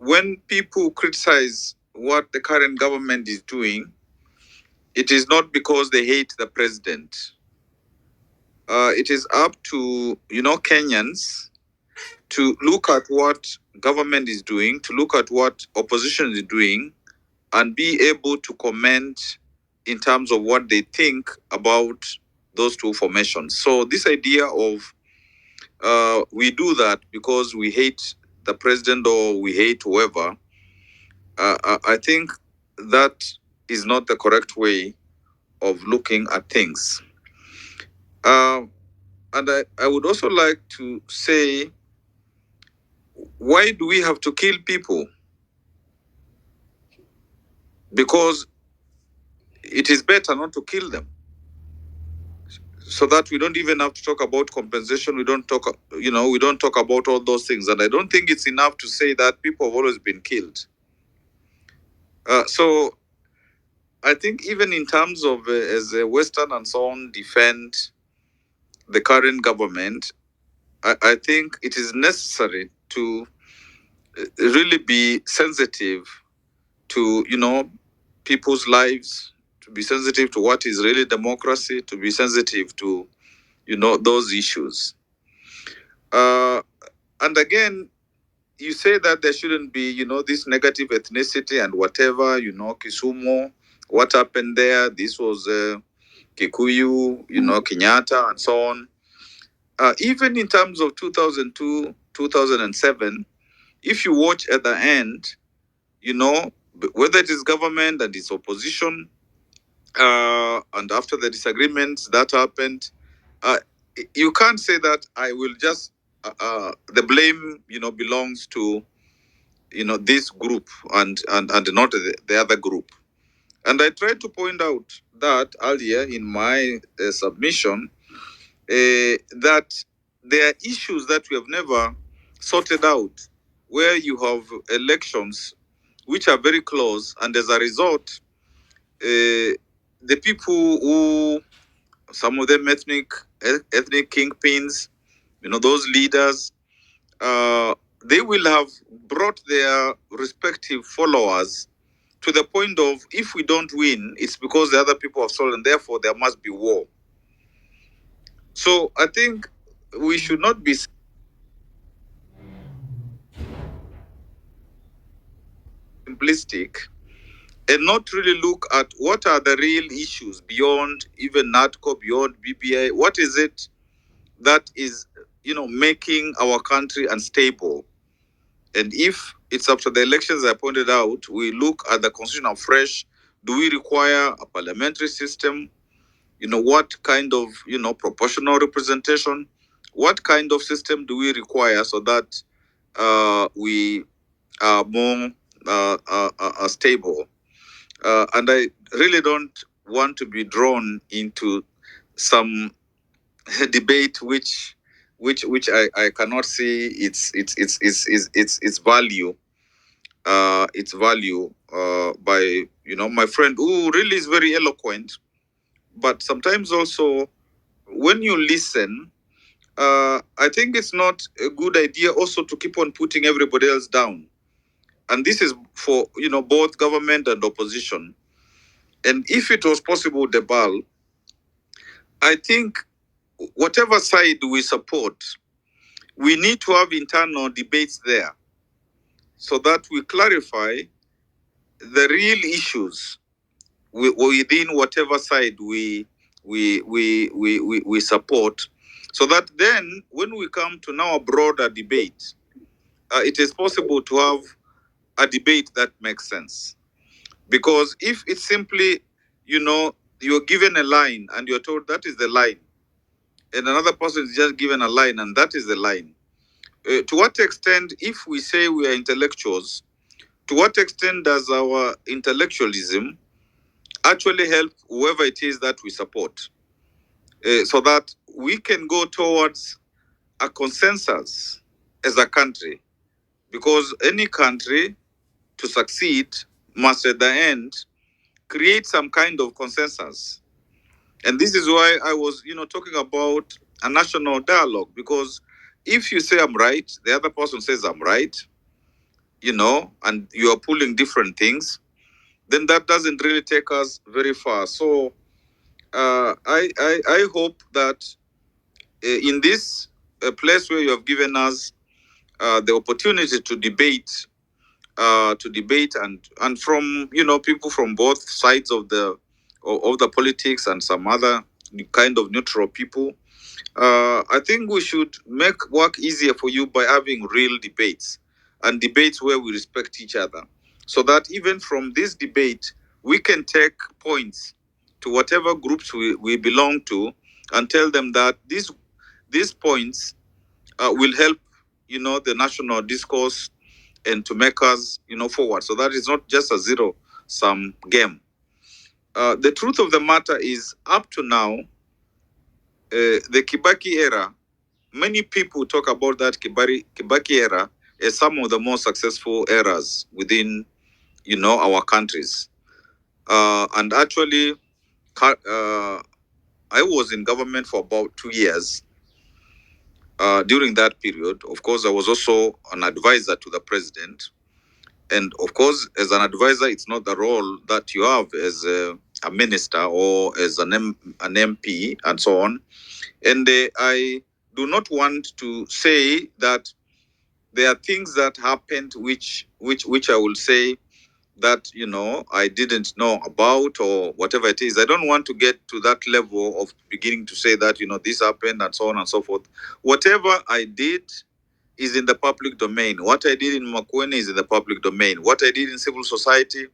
when people criticize what the current government is doing, it is not because they hate the president. It is up to Kenyans to look at what government is doing, to look at what opposition is doing, and be able to comment in terms of what they think about those two formations. So this idea of we do that because we hate the president or we hate whoever, I think that is not the correct way of looking at things. Uh, and I would also like to say, why do we have to kill people? Because it is better not to kill them, so that we don't even have to talk about compensation. We don't talk about all those things. And I don't think it's enough to say that people have always been killed. So I think even in terms of as a Western and so on defend the current government, I think it is necessary to really be sensitive to people's lives, to be sensitive to what is really democracy, to be sensitive to those issues. And again, you say that there shouldn't be this negative ethnicity and whatever, Kisumu, what happened there, this was Kikuyu, Kenyatta and so on. Even in terms of 2002 2007, if you watch at the end, whether it is government and its opposition, and after the disagreements that happened, uh, you can't say that I will just the blame belongs to this group and not the other group. And I tried to point out that earlier in my submission, that there are issues that we have never sorted out, where you have elections which are very close, and as a result, the people who, some of them ethnic kingpins, those leaders, they will have brought their respective followers to the point of, if we don't win, it's because the other people have stolen, therefore there must be war. So I think we should not be simplistic and not really look at what are the real issues beyond even NATCO, beyond BBI. What is it that is, making our country unstable? And if it's after the elections, I pointed out, we look at the constitution afresh. Do we require a parliamentary system? What kind of, proportional representation? What kind of system do we require so that we are more stable? And I really don't want to be drawn into some debate which I cannot see its value, by my friend who really is very eloquent. But sometimes also, when you listen, I think it's not a good idea also to keep on putting everybody else down. And this is for both government and opposition. And if it was possible, Debal, I think whatever side we support, we need to have internal debates there, so that we clarify the real issues within whatever side we support, so that then when we come to now a broader debate, it is possible to have a debate that makes sense. Because if it's simply, you're given a line and you're told that is the line, and another person is just given a line and that is the line, to what extent, if we say we are intellectuals, to what extent does our intellectualism actually help whoever it is that we support, so that we can go towards a consensus as a country? Because any country to succeed must at the end create some kind of consensus. And this is why I was, talking about a national dialogue. Because if you say I'm right, the other person says I'm right, and you are pulling different things, then that doesn't really take us very far. So I hope that in this place where you have given us the opportunity to debate and from people from both sides of the politics and some other kind of neutral people. I think we should make work easier for you by having real debates and debates where we respect each other, so that even from this debate we can take points to whatever groups we belong to and tell them that these points will help the national discourse and to make us forward, so that it's not just a zero sum game. The truth of the matter is, up to now, the Kibaki era, many people talk about that Kibaki era as some of the most successful eras within our countries. And actually, I was in government for about 2 years. During that period, of course, I was also an advisor to the president. And of course, as an advisor, it's not the role that you have as a minister or as an MP and so on. And I do not want to say that there are things that happened which I will say that I didn't know about or whatever it is. I don't want to get to that level of beginning to say that this happened and so on and so forth. Whatever I did is in the public domain. What I did in Makueni is in the public domain. What I did in civil society,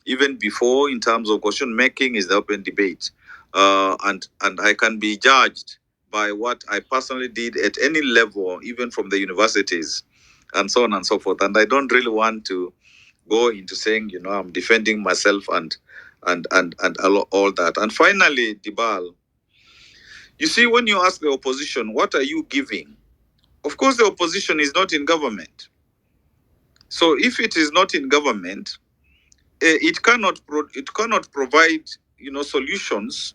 even before in terms of question making, is the open debate. And I can be judged by what I personally did at any level, even from the universities, and so on and so forth. And I don't really want to go into saying, I'm defending myself and all that. And finally, Dibal, you see, when you ask the opposition, what are you giving? Of course, the opposition is not in government. So if it is not in government, it cannot provide solutions,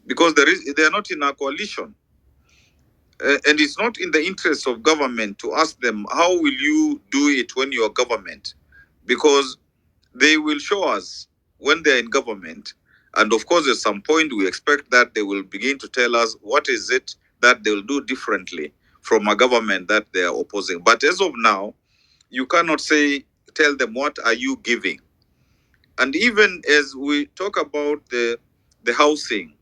because they are not in a coalition. And it's not in the interest of government to ask them, how will you do it when you are government? Because they will show us when they're in government. And of course, at some point, we expect that they will begin to tell us what is it that they'll do differently from a government that they are opposing. But as of now, you cannot tell them what are you giving. And even as we talk about the housing,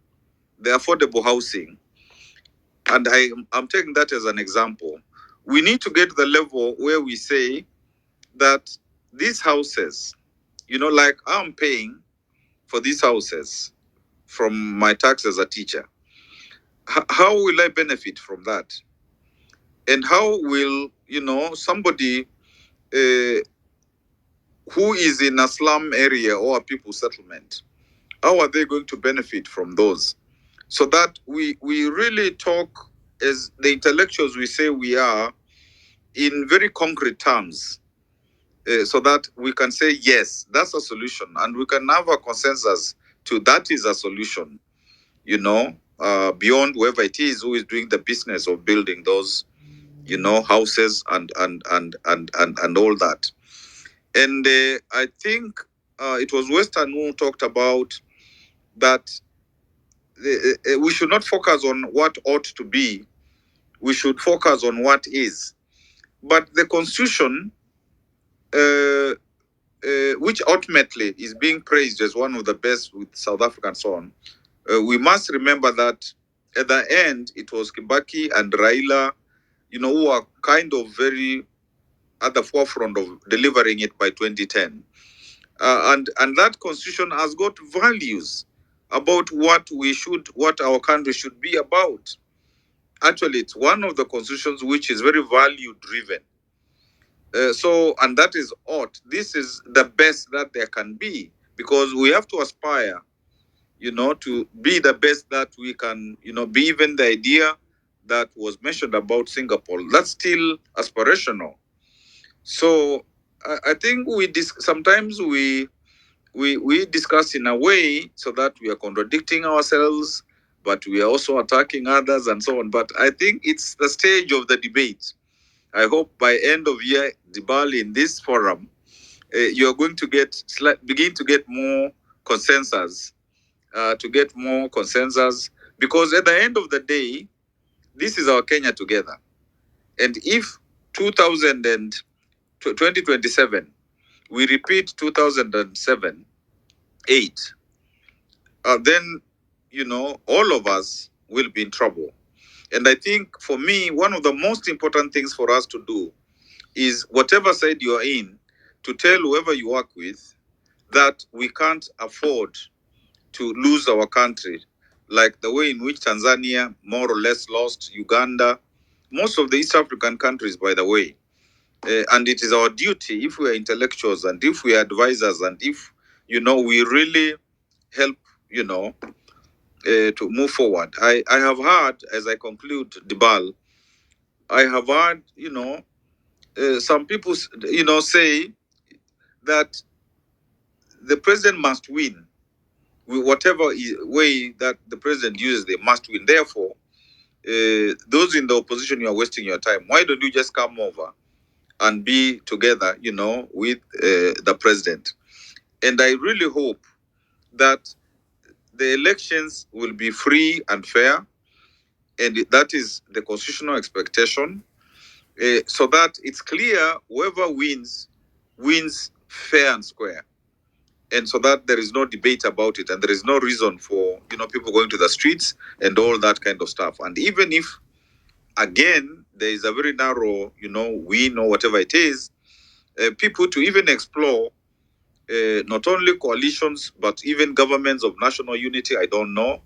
the affordable housing, and I'm taking that as an example, we need to get to the level where we say that these houses, like I'm paying for these houses from my tax as a teacher. How will I benefit from that? And how will somebody who is in a slum area or a people settlement, how are they going to benefit from those? So that we really talk as the intellectuals we say we are, in very concrete terms, so that we can say yes, that's a solution, and we can have a consensus to that is a solution, beyond whoever it is who is doing the business of building those houses and all that. And I think it was Western who talked about that we should not focus on what ought to be, we should focus on what is. But the constitution, which ultimately is being praised as one of the best with South Africa and so on, we must remember that at the end it was Kibaki and Raila, who are kind of very at the forefront of delivering it by 2010. And that constitution has got values about what our country should be about. Actually, it's one of the constitutions which is very value driven. And that is ought. This is the best that there can be, because we have to aspire, to be the best that we can, be. Even the idea that was mentioned about Singapore, that's still aspirational. So I think sometimes we discuss in a way so that we are contradicting ourselves, but we are also attacking others and so on. But I think it's the stage of the debate. I hope by end of year, Dibali, in this forum, you're going to begin to get more consensus, because at the end of the day, this is our Kenya together. And if 2027, we repeat 2007, 8, then, all of us will be in trouble. And I think for me, one of the most important things for us to do is whatever side you are in, to tell whoever you work with that we can't afford to lose our country, like the way in which Tanzania more or less lost, Uganda, most of the East African countries, by the way. And it is our duty, if we are intellectuals and if we are advisors and if, we really help, to move forward. I have heard, as I conclude, Dibal, I have heard, some people, say that the president must win. Whatever way that the president uses, they must win. Therefore, those in the opposition, you are wasting your time. Why don't you just come over and be together, with the president? And I really hope that the elections will be free and fair, and that is the constitutional expectation, so that it's clear whoever wins fair and square, and so that there is no debate about it, and there is no reason for people going to the streets and all that kind of stuff. And even if again there is a very narrow win or whatever it is, people to even explore not only coalitions but even governments of national unity. I don't know,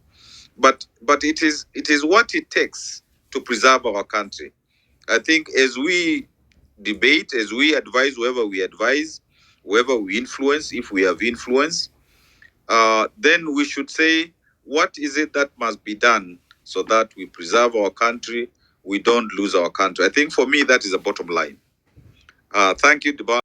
but it is what it takes to preserve our country. I think as we debate, as we advise whoever we influence, if we have influence, then we should say, what is it that must be done so that we preserve our country, we don't lose our country? I think for me, that is the bottom line. Thank you, Deba.